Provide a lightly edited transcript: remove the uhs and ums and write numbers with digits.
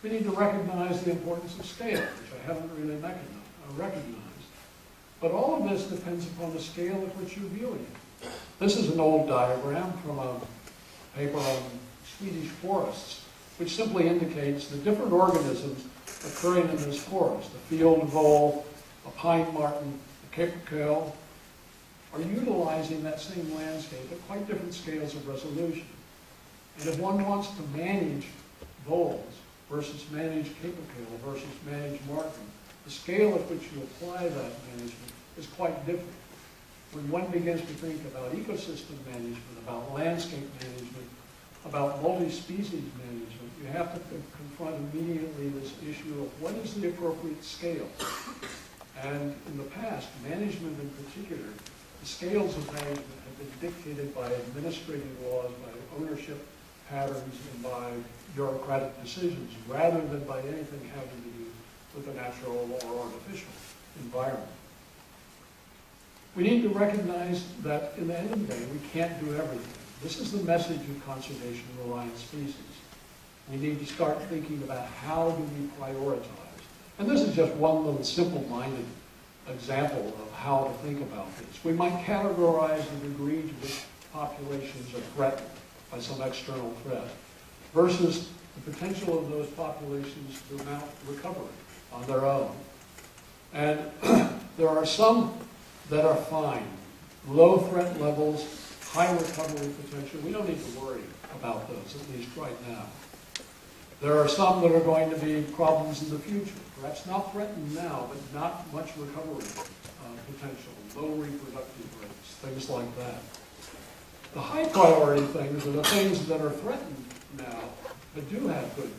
We need to recognize the importance of scale, which I haven't really recognized. But all of this depends upon the scale at which you're viewing it. This is an old diagram from a paper on Swedish forests, which simply indicates the different organisms occurring in this forest. The field vole, a pine marten, a capercaillie, are utilizing that same landscape at quite different scales of resolution. And if one wants to manage voles versus manage capercaillie versus manage marten, the scale at which you apply that management is quite different. When one begins to think about ecosystem management, about landscape management, about multi-species management, you have to confront immediately this issue of what is the appropriate scale. And in the past, management in particular, the scales of management have been dictated by administrative laws, by ownership patterns, and by bureaucratic decisions, rather than by anything having to do with the natural or artificial environment. We need to recognize that in the end of the day, we can't do everything. This is the message of conservation-reliant species. We need to start thinking about how do we prioritize. And this is just one little simple-minded example of how to think about this. We might categorize the degree to which populations are threatened by some external threat versus the potential of those populations to mount recovery on their own. And there are some that are fine. Low threat levels, high recovery potential. We don't need to worry about those, at least right now. There are some that are going to be problems in the future. Perhaps not threatened now, but not much recovery potential, low reproductive rates, things like that. The high priority things are the things that are threatened now, but do have good